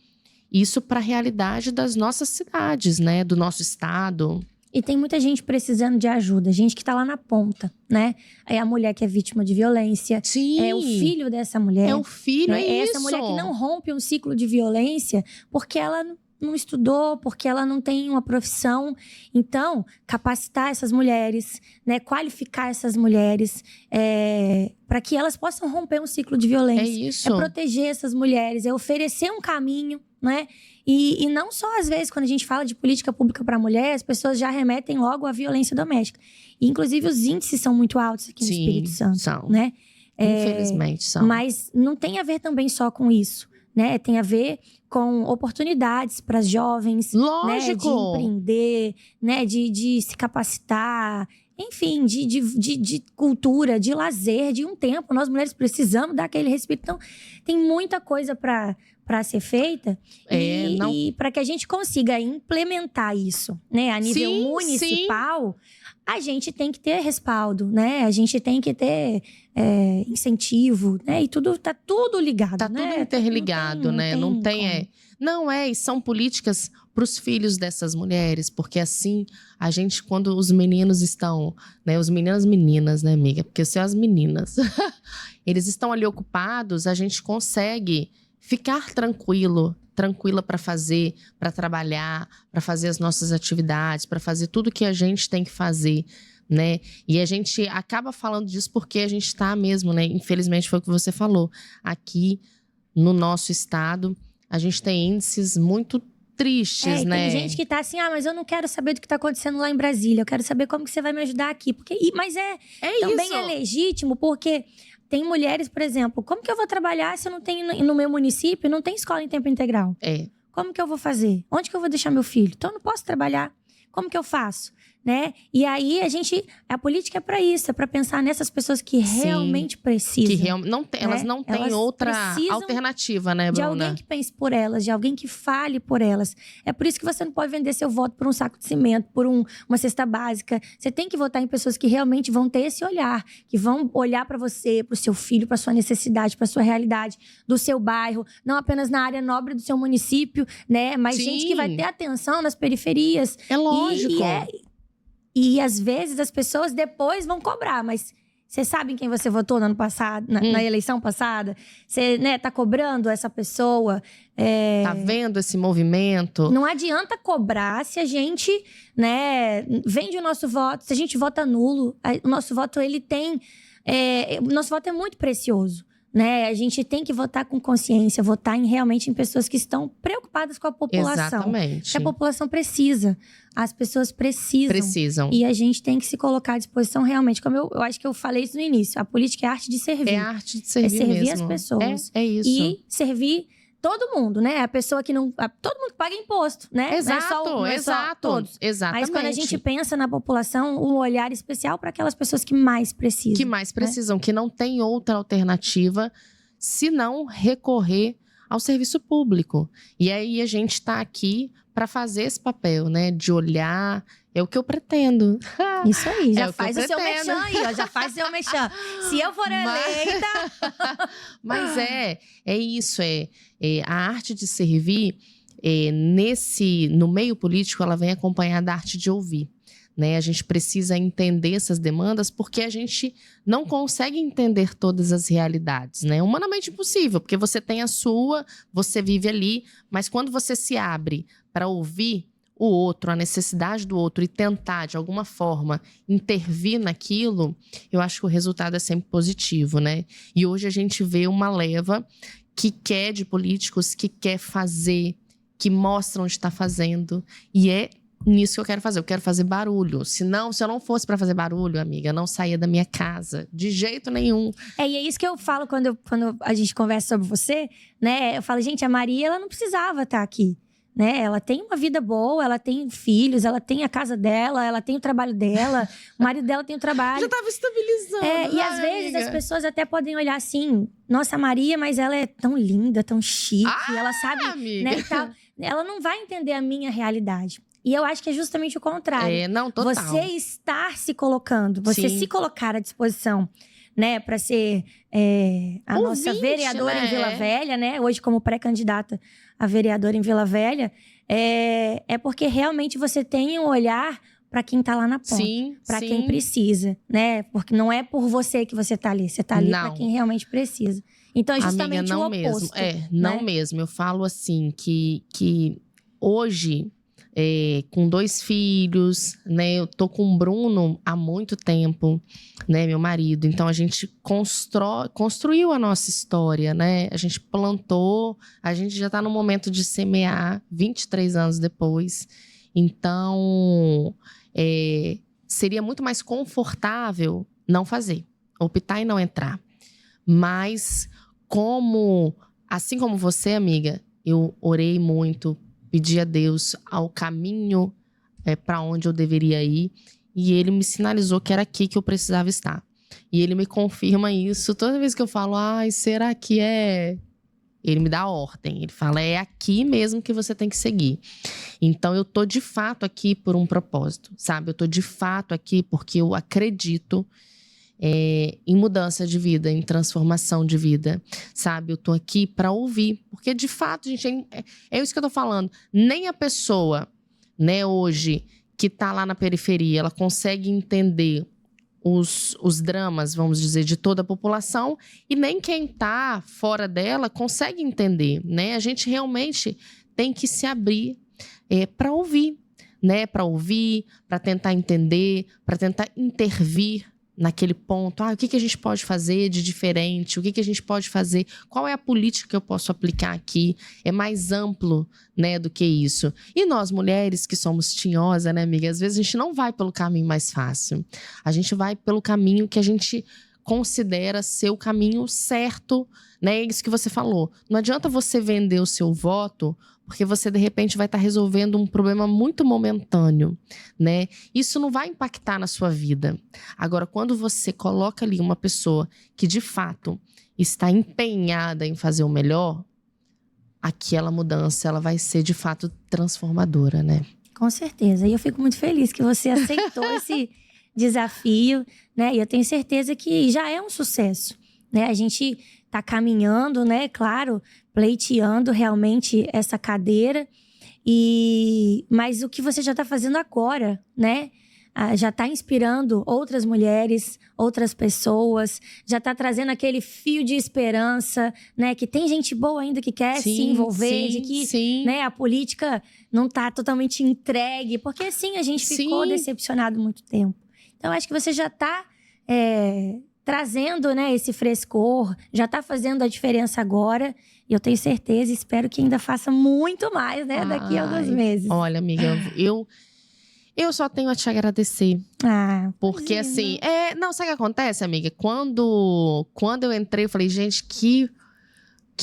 isso para a realidade das nossas cidades, né? Do nosso estado. E tem muita gente precisando de ajuda, gente que tá lá na ponta, né? É a mulher que é vítima de violência. Sim. É o filho dessa mulher. É o filho, né? é essa isso. mulher que não rompe um ciclo de violência porque ela não estudou, porque ela não tem uma profissão. Então, capacitar essas mulheres, né? Qualificar essas mulheres para que elas possam romper um ciclo de violência. É isso. É proteger essas mulheres, é oferecer um caminho, né? E não só, às vezes, quando a gente fala de política pública para a mulher, as pessoas já remetem logo à violência doméstica. E, inclusive, os índices são muito altos aqui no Espírito Santo. São. Né? Infelizmente, são. Mas não tem a ver também só com isso, né? Tem a ver com oportunidades para as jovens, né? De empreender, né? De se capacitar, enfim, de cultura, de lazer, de um tempo. Nós mulheres precisamos dar aquele respiro. Então, tem muita coisa para ser feita e para que a gente consiga implementar isso, né? A nível municipal, a gente tem que ter respaldo, né? A gente tem que ter incentivo, né? E tá tudo ligado, tá né? Tudo interligado, né? E são políticas para os filhos dessas mulheres, porque assim, a gente, quando os meninos estão, né? Os meninos, meninas, né, amiga? Porque são as meninas. Eles estão ali ocupados, a gente consegue ficar tranquila para fazer, para trabalhar, para fazer as nossas atividades, para fazer tudo que a gente tem que fazer, né? E a gente acaba falando disso porque a gente está mesmo, né? Infelizmente foi o que você falou. Aqui no nosso estado, a gente tem índices muito tristes, né? Tem gente que tá assim, mas eu não quero saber do que tá acontecendo lá em Brasília, eu quero saber como que você vai me ajudar aqui. Mas também isso. É legítimo, porque tem mulheres, por exemplo, como que eu vou trabalhar se eu não tenho no meu município, não tem escola em tempo integral? Como que eu vou fazer? Onde que eu vou deixar meu filho? Então eu não posso trabalhar. Como que eu faço? Né? E aí a política é para isso, é para pensar nessas pessoas que realmente precisam. Elas não têm outra alternativa, né, Bruna? De alguém que pense por elas, de alguém que fale por elas. É por isso que você não pode vender seu voto por um saco de cimento, por uma cesta básica. Você tem que votar em pessoas que realmente vão ter esse olhar, que vão olhar para você, para o seu filho, para sua necessidade, para sua realidade, do seu bairro, não apenas na área nobre do seu município, né? Mas gente que vai ter atenção nas periferias. É lógico. E às vezes as pessoas depois vão cobrar, mas você sabe em quem você votou no ano passado, na eleição passada? Você, né, tá cobrando essa pessoa. Tá vendo esse movimento? Não adianta cobrar se a gente, né, vende o nosso voto, se a gente vota nulo. O nosso voto, o nosso voto é muito precioso. Né? A gente tem que votar com consciência, votar realmente em pessoas que estão preocupadas com a população. Exatamente. Que a população precisa. As pessoas precisam. E a gente tem que se colocar à disposição realmente. Como eu acho que eu falei isso no início. A política é a arte de servir. É a arte de servir mesmo. É servir as pessoas. É isso. E servir todo mundo, né? A pessoa que não... Todo mundo paga imposto, né? Exato, não é só todos. Exatamente. Mas quando a gente pensa na população, um olhar especial para aquelas pessoas que mais precisam. Que mais precisam, que não tem outra alternativa senão recorrer ao serviço público. E aí a gente está aqui para fazer esse papel, né? De olhar... É o que eu pretendo. Isso aí, já faz o seu mexão aí, ó. Já faz o seu mexão. Se eu for eleita... Mas é isso, a arte de servir, no meio político, ela vem acompanhada da arte de ouvir. Né? A gente precisa entender essas demandas porque a gente não consegue entender todas as realidades, né? Humanamente impossível, porque você tem a sua, você vive ali, mas quando você se abre para ouvir o outro, a necessidade do outro e tentar, de alguma forma, intervir naquilo, eu acho que o resultado é sempre positivo, né? E hoje a gente vê uma leva de políticos que quer fazer, que mostram onde está fazendo, e é nisso que eu quero fazer. Eu quero fazer barulho. Se eu não fosse pra fazer barulho, amiga, eu não saía da minha casa. De jeito nenhum. E é isso que eu falo quando a gente conversa sobre você, né? Eu falo, gente, a Maria, ela não precisava estar aqui. Né? Ela tem uma vida boa, ela tem filhos, ela tem a casa dela, ela tem o trabalho dela, o marido dela tem o trabalho. Já tava estabilizando. E às vezes as pessoas até podem olhar assim, nossa, Maria, mas ela é tão linda, tão chique, ela sabe, amiga. Né, e tal. Ela não vai entender a minha realidade. E eu acho que é justamente o contrário. Não, total. Você estar se colocando, você se colocar à disposição, né, para ser a nossa vereadora em Vila Velha, né, hoje como pré-candidata a vereadora em Vila Velha, é porque realmente você tem um olhar para quem tá lá na ponta. Sim, Para sim. quem precisa, né? Porque não é por você que você tá ali. Você tá ali para Não. quem realmente precisa. Então é justamente Amiga, não o oposto. mesmo. Não né? mesmo. Eu falo assim que hoje, com 2 filhos, né? Eu tô com o Bruno há muito tempo, né? Meu marido. Então a gente construiu a nossa história, né? A gente plantou, a gente já tá no momento de semear 23 anos depois. Então, seria muito mais confortável não fazer, optar em não entrar. Mas assim como você, amiga, eu orei muito, pedi a Deus ao caminho para onde eu deveria ir, e ele me sinalizou que era aqui que eu precisava estar. E ele me confirma isso toda vez que eu falo, ai, será que é? Ele me dá a ordem, ele fala, é aqui mesmo que você tem que seguir. Então eu tô de fato aqui por um propósito, sabe? Eu tô de fato aqui porque eu acredito em mudança de vida, em transformação de vida, sabe? Eu tô aqui para ouvir, porque de fato, gente, é isso que eu tô falando. Nem a pessoa, né, hoje, que tá lá na periferia, ela consegue entender os dramas, vamos dizer, de toda a população, e nem quem tá fora dela consegue entender, né? A gente realmente tem que se abrir para ouvir, né? Para ouvir, para tentar entender, para tentar intervir naquele ponto. O que a gente pode fazer de diferente? O que a gente pode fazer? Qual é a política que eu posso aplicar aqui? É mais amplo, né, do que isso. E nós, mulheres que somos tinhosas, né, amiga? Às vezes a gente não vai pelo caminho mais fácil. A gente vai pelo caminho que a gente considera ser o caminho certo, né? É isso que você falou. Não adianta você vender o seu voto, porque você, de repente, vai estar resolvendo um problema muito momentâneo, né? Isso não vai impactar na sua vida. Agora, quando você coloca ali uma pessoa que, de fato, está empenhada em fazer o melhor, aquela mudança, ela vai ser, de fato, transformadora, né? Com certeza. E eu fico muito feliz que você aceitou esse desafio, né? E eu tenho certeza que já é um sucesso, né? A gente tá caminhando, né? Claro, pleiteando realmente essa cadeira. Mas o que você já tá fazendo agora, né? Já tá inspirando outras mulheres, outras pessoas, já tá trazendo aquele fio de esperança, né? Que tem gente boa ainda que quer se envolver, de que né, a política não tá totalmente entregue, porque sim, a gente ficou decepcionado muito tempo. Então, acho que você já tá trazendo, né, esse frescor, já tá fazendo a diferença agora. E eu tenho certeza, espero que ainda faça muito mais, né, daqui a alguns meses. Olha, amiga, eu só tenho a te agradecer. Porque assim, não, sabe o que acontece, amiga? Quando eu entrei, eu falei, gente, que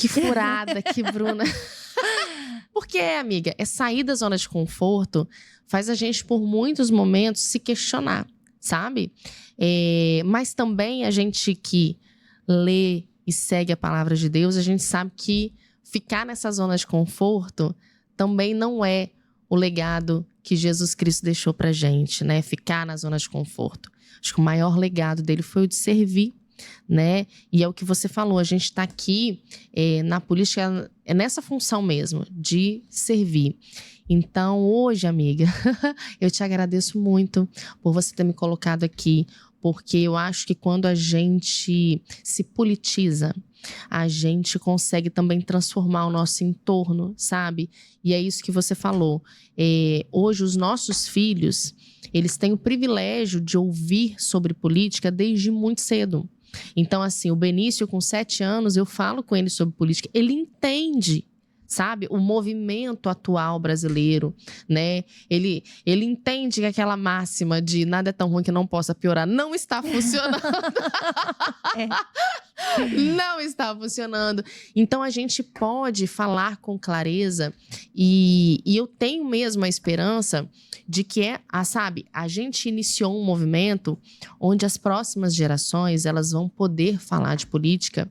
furada, que Bruna. Porque, amiga, sair da zona de conforto faz a gente, por muitos momentos, se questionar, sabe? Mas também a gente que lê e segue a palavra de Deus, a gente sabe que ficar nessa zona de conforto também não é o legado que Jesus Cristo deixou pra gente, né? Ficar na zona de conforto. Acho que o maior legado dele foi o de servir, né? E é o que você falou, a gente tá aqui na política, é nessa função mesmo, de servir. Então, hoje, amiga, eu te agradeço muito por você ter me colocado aqui, porque eu acho que quando a gente se politiza, a gente consegue também transformar o nosso entorno, sabe? E é isso que você falou. Hoje, os nossos filhos, eles têm o privilégio de ouvir sobre política desde muito cedo. Então, assim, o Benício, com 7 anos, eu falo com ele sobre política. Ele entende, sabe? O movimento atual brasileiro, né? Ele entende que aquela máxima de nada é tão ruim que não possa piorar não está funcionando. Não está funcionando. Então, a gente pode falar com clareza e eu tenho mesmo a esperança de que sabe, a gente iniciou um movimento onde as próximas gerações, elas vão poder falar de política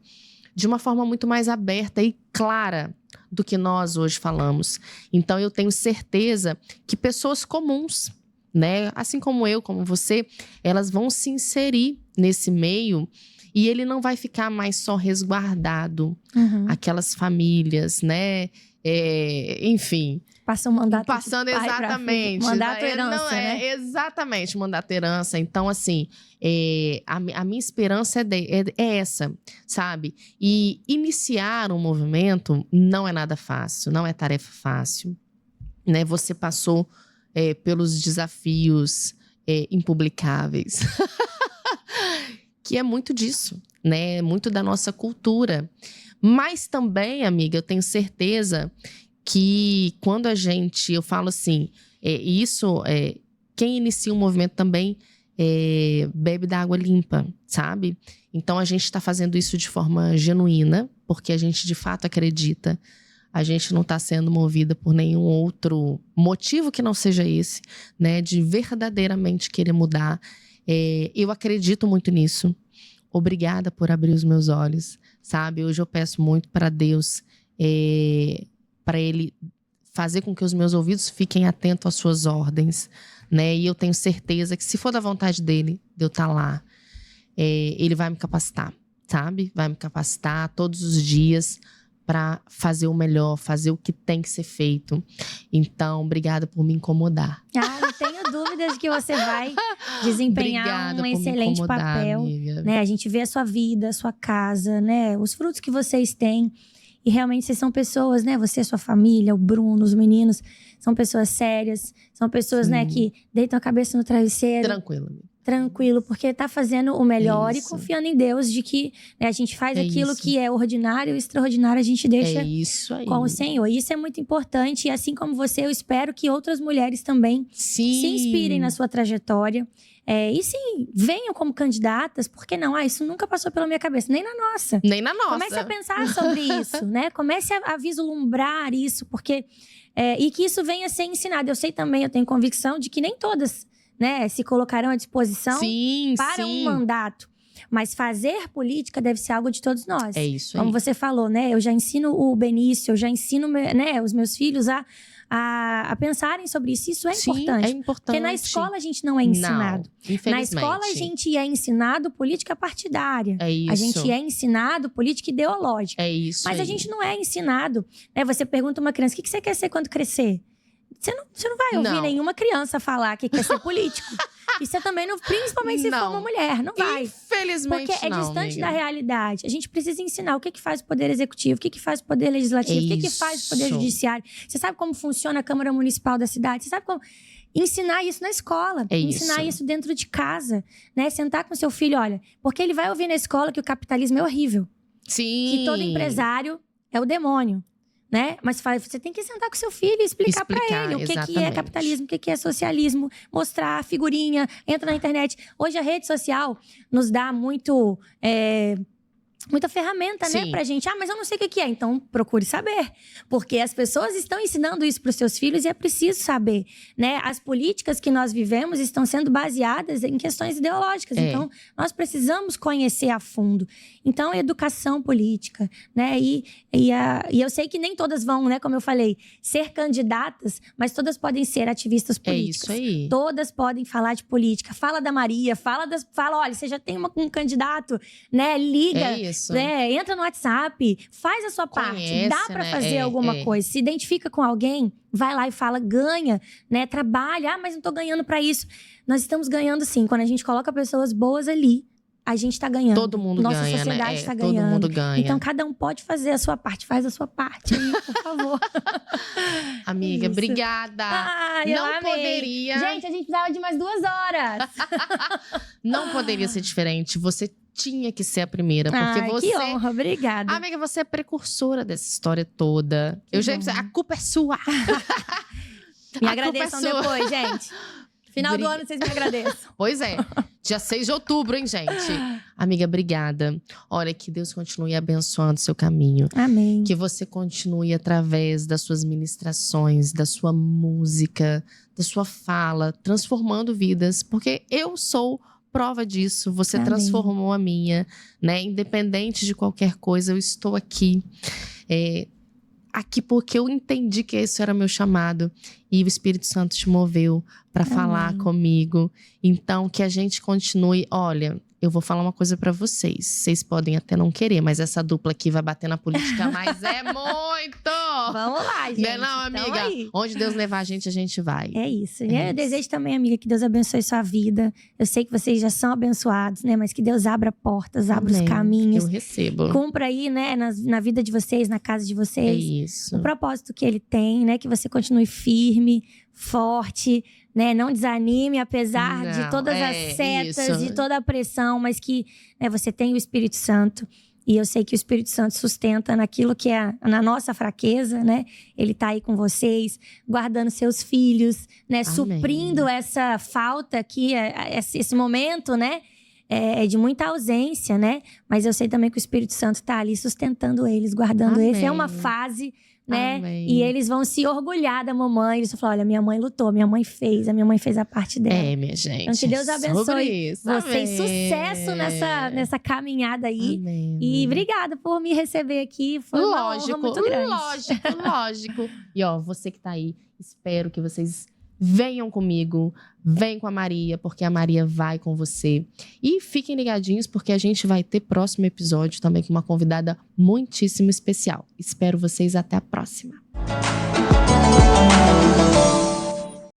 de uma forma muito mais aberta e clara do que nós hoje falamos. Então, eu tenho certeza que pessoas comuns, né, assim como eu, como você, elas vão se inserir nesse meio e ele não vai ficar mais só resguardado. Aquelas famílias, né, enfim. Passa um mandato Passando de pai exatamente. Mandato herança, né? Exatamente, mandato herança. Então, assim, a minha esperança é essa, sabe? E iniciar um movimento não é nada fácil, não é tarefa fácil. Né? Você passou pelos desafios impublicáveis. Que é muito disso, né? Muito da nossa cultura. Mas também, amiga, eu tenho certeza que quando eu falo assim, quem inicia um movimento também bebe da água limpa, sabe? Então a gente está fazendo isso de forma genuína, porque a gente de fato acredita. A gente não está sendo movida por nenhum outro motivo que não seja esse, né? De verdadeiramente querer mudar. Eu acredito muito nisso. Obrigada por abrir os meus olhos, sabe? Hoje eu peço muito para Deus, para Ele fazer com que os meus ouvidos fiquem atentos às suas ordens, né? E eu tenho certeza que se for da vontade dele, de eu estar lá, Ele vai me capacitar, sabe? Vai me capacitar todos os dias para fazer o melhor, fazer o que tem que ser feito. Então, obrigada por me incomodar. Não tenho dúvidas de que você vai desempenhar um excelente papel. Amiga. Né? A gente vê a sua vida, a sua casa, né? Os frutos que vocês têm. E realmente vocês são pessoas, né? Você, a sua família, o Bruno, os meninos, são pessoas sérias. São pessoas, né, que deitam a cabeça no travesseiro. Tranquilo, porque tá fazendo o melhor e confiando em Deus de que, né, a gente faz aquilo que é ordinário e extraordinário a gente deixa com o Senhor. E isso é muito importante. E assim como você, eu espero que outras mulheres também se inspirem na sua trajetória. E sim, venham como candidatas, porque não? Isso nunca passou pela minha cabeça, nem na nossa. Nem na nossa. Comece a pensar sobre isso, né? Comece a vislumbrar isso, porque… e que isso venha a ser ensinado. Eu sei também, eu tenho convicção de que nem todas, né, se colocarão à disposição para um mandato. Mas fazer política deve ser algo de todos nós. É isso aí. Como você falou, né? Eu já ensino o Benício, eu já ensino, né, os meus filhos a pensarem sobre isso. Isso é importante. É importante. Porque na escola a gente não é ensinado. Não, infelizmente. Na escola a gente é ensinado política partidária. É isso. A gente é ensinado política ideológica. É isso. Mas a gente não é ensinado. Né? Você pergunta a uma criança, o que você quer ser quando crescer? Você não vai ouvir nenhuma criança falar que quer ser político. E você também não, principalmente se for uma mulher, não vai. Infelizmente porque é distante amiga. da realidade. A gente precisa ensinar o que faz o poder executivo, o que faz o poder legislativo, o que faz o poder judiciário. Você sabe como funciona a Câmara Municipal da cidade? Você sabe como… Ensinar isso na escola, ensinar isso dentro de casa, né? Sentar com seu filho, olha, porque ele vai ouvir na escola que o capitalismo é horrível. Sim. Que todo empresário é o demônio. Né? Mas você tem que sentar com seu filho e explicar para ele o que é capitalismo, o que é socialismo, mostrar figurinha, entra na internet. Hoje a rede social nos dá muita ferramenta, né, pra gente. Mas eu não sei o que é. Então, procure saber. Porque as pessoas estão ensinando isso pros seus filhos e é preciso saber, né? As políticas que nós vivemos estão sendo baseadas em questões ideológicas. Então, nós precisamos conhecer a fundo. Então, educação política, né? E eu sei que nem todas vão, né, como eu falei, ser candidatas, mas todas podem ser ativistas políticas. É isso aí. Todas podem falar de política. Fala da Maria, fala, olha, você já tem um candidato, né? Liga. Entra no WhatsApp, faz a sua parte, dá pra fazer alguma coisa. Se identifica com alguém, vai lá e fala, ganha, né? Trabalha, mas não tô ganhando pra isso. Nós estamos ganhando sim, quando a gente coloca pessoas boas ali, a gente tá ganhando. Todo mundo Nossa ganha, sociedade tá ganhando. Todo mundo ganha. Então, cada um pode fazer a sua parte. Faz a sua parte aí, por favor. Amiga, obrigada. Não poderia. Gente, a gente precisava de mais 2 horas. Não poderia ser diferente. Você tinha que ser a primeira, porque você… Que honra, obrigada. Amiga, você é precursora dessa história toda. Eu já disse, a culpa é sua. Me agradeçam depois, gente. Final do ano, vocês me agradeçam. Pois é. Dia 6 de outubro, hein, gente? Amiga, obrigada. Olha, que Deus continue abençoando o seu caminho. Amém. Que você continue através das suas ministrações, da sua música, da sua fala, transformando vidas. Porque eu sou prova disso. Você transformou a minha, né? Independente de qualquer coisa, eu estou aqui. Aqui porque eu entendi que esse era meu chamado. E o Espírito Santo te moveu para falar comigo. Então, que a gente continue… Olha, eu vou falar uma coisa para vocês. Vocês podem até não querer, mas essa dupla aqui vai bater na política, mas é muito! ó. Vamos lá, gente. Não é não, amiga? Onde Deus levar a gente vai. É isso. É Eu desejo também, amiga, que Deus abençoe sua vida. Eu sei que vocês já são abençoados, né? Mas que Deus abra portas, abra os Amém. caminhos. Eu recebo. Cumpra aí, né, na vida de vocês, na casa de É vocês. isso. O propósito que ele tem, né? Que você continue firme, forte, né? Não desanime, apesar Não, de todas as setas, isso. de toda a pressão, mas que, né, você tem o Espírito Santo. E eu sei que o Espírito Santo sustenta naquilo que é na nossa fraqueza, né? Ele tá aí com vocês, guardando seus filhos, né? Suprindo essa falta aqui, esse momento, né? É de muita ausência, né? Mas eu sei também que o Espírito Santo tá ali sustentando eles, guardando eles. É uma fase, né? Amém. E eles vão se orgulhar da mamãe. Eles vão falar, olha, minha mãe lutou, minha mãe fez a parte dela. É, minha gente. Então que Deus abençoe Sobre isso. vocês. Amém. Sucesso nessa caminhada aí. Amém. E obrigada por me receber aqui. Foi uma honra muito grande. Lógico. E ó, você que tá aí, espero que vocês venham comigo, vem com a Maria, porque a Maria vai com você. E fiquem ligadinhos, porque a gente vai ter próximo episódio também com uma convidada muitíssimo especial. Espero vocês até a próxima.